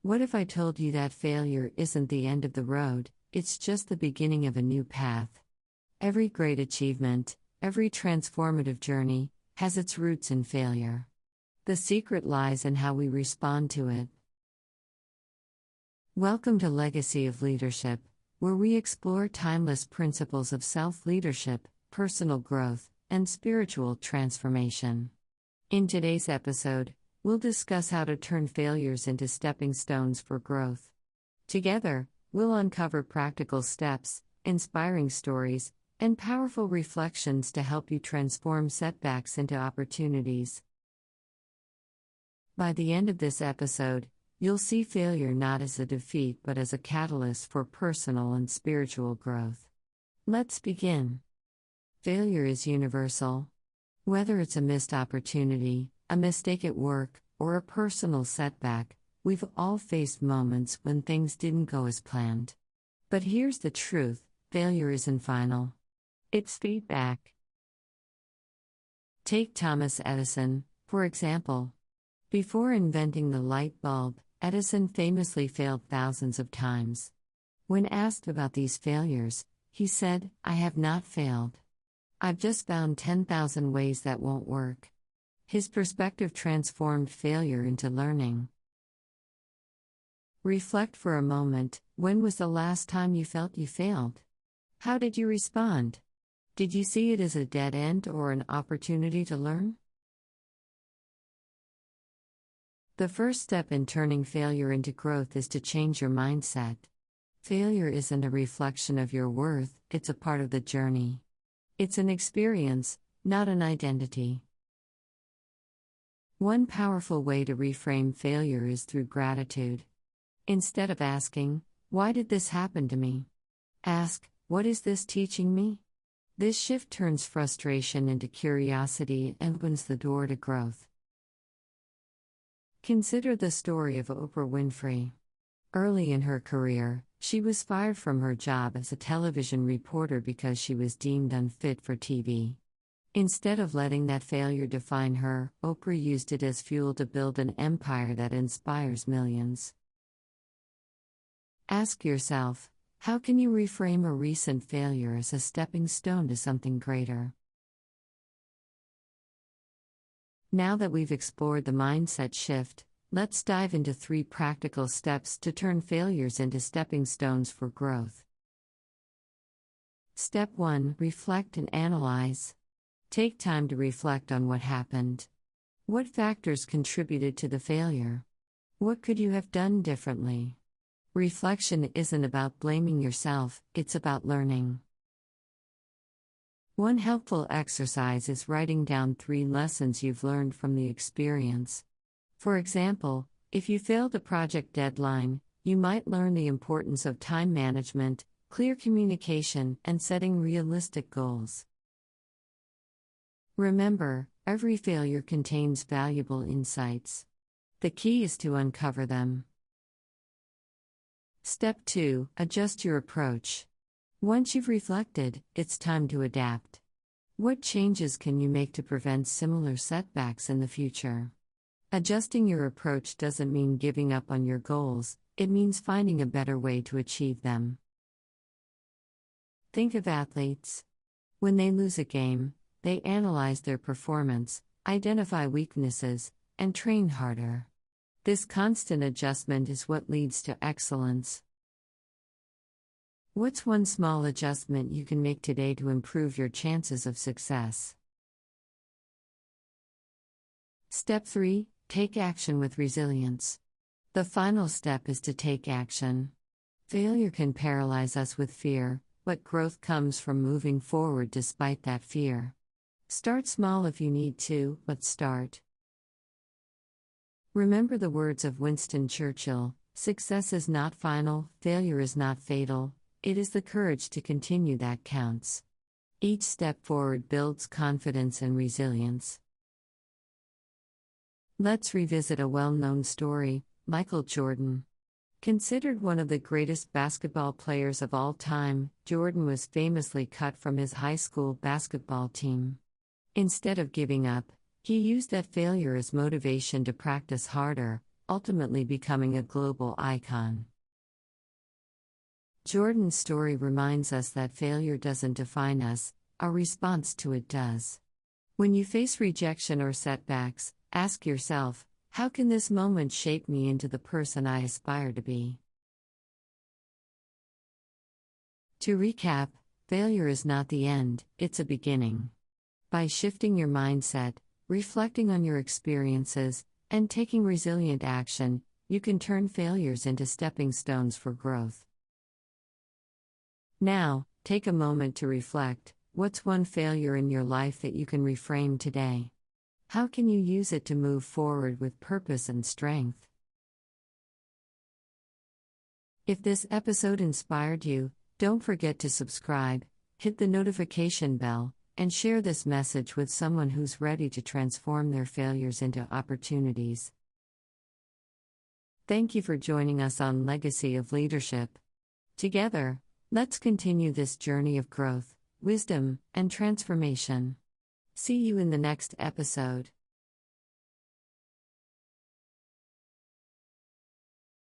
What if I told you that failure isn't the end of the road, it's just the beginning of a new path? Every great achievement, every transformative journey, has its roots in failure. The secret lies in how we respond to it. Welcome to Legacy of Leadership, where we explore timeless principles of self-leadership, personal growth, and spiritual transformation. In today's episode, we'll discuss how to turn failures into stepping stones for growth. Together, we'll uncover practical steps, inspiring stories, and powerful reflections to help you transform setbacks into opportunities. By the end of this episode, you'll see failure not as a defeat but as a catalyst for personal and spiritual growth. Let's begin. Failure is universal. Whether it's a missed opportunity, a mistake at work, or a personal setback, we've all faced moments when things didn't go as planned. But here's the truth: failure isn't final. It's feedback. Take Thomas Edison, for example. Before inventing the light bulb, Edison famously failed thousands of times. When asked about these failures, he said, "I have not failed. I've just found 10,000 ways that won't work." His perspective transformed failure into learning. Reflect for a moment. When was the last time you felt you failed? How did you respond? Did you see it as a dead end or an opportunity to learn? The first step in turning failure into growth is to change your mindset. Failure isn't a reflection of your worth, it's a part of the journey. It's an experience, not an identity. One powerful way to reframe failure is through gratitude. Instead of asking, "Why did this happen to me?" ask, "What is this teaching me?" This shift turns frustration into curiosity and opens the door to growth. Consider the story of Oprah Winfrey. Early in her career, she was fired from her job as a television reporter because she was deemed unfit for TV. Instead of letting that failure define her, Oprah used it as fuel to build an empire that inspires millions. Ask yourself, how can you reframe a recent failure as a stepping stone to something greater? Now that we've explored the mindset shift, let's dive into 3 practical steps to turn failures into stepping stones for growth. Step 1: Reflect and analyze. Take time to reflect on what happened. What factors contributed to the failure? What could you have done differently? Reflection isn't about blaming yourself, it's about learning. One helpful exercise is writing down 3 lessons you've learned from the experience. For example, if you failed a project deadline, you might learn the importance of time management, clear communication, and setting realistic goals. Remember, every failure contains valuable insights. The key is to uncover them. Step 2: Adjust your approach. Once you've reflected, it's time to adapt. What changes can you make to prevent similar setbacks in the future? Adjusting your approach doesn't mean giving up on your goals, it means finding a better way to achieve them. Think of athletes. When they lose a game, they analyze their performance, identify weaknesses, and train harder. This constant adjustment is what leads to excellence. What's one small adjustment you can make today to improve your chances of success? Step 3: Take action with resilience. The final step is to take action. Failure can paralyze us with fear, but growth comes from moving forward despite that fear. Start small if you need to, but start. Remember the words of Winston Churchill: "Success is not final, failure is not fatal, it is the courage to continue that counts." Each step forward builds confidence and resilience. Let's revisit a well-known story: Michael Jordan. Considered one of the greatest basketball players of all time, Jordan was famously cut from his high school basketball team. Instead of giving up, he used that failure as motivation to practice harder, ultimately becoming a global icon. Jordan's story reminds us that failure doesn't define us, our response to it does. When you face rejection or setbacks, ask yourself, how can this moment shape me into the person I aspire to be? To recap, failure is not the end, it's a beginning. By shifting your mindset, reflecting on your experiences, and taking resilient action, you can turn failures into stepping stones for growth. Now, take a moment to reflect. What's one failure in your life that you can reframe today? How can you use it to move forward with purpose and strength? If this episode inspired you, don't forget to subscribe, hit the notification bell, and share this message with someone who's ready to transform their failures into opportunities. Thank you for joining us on Legacy of Leadership. Together, let's continue this journey of growth, wisdom, and transformation. See you in the next episode.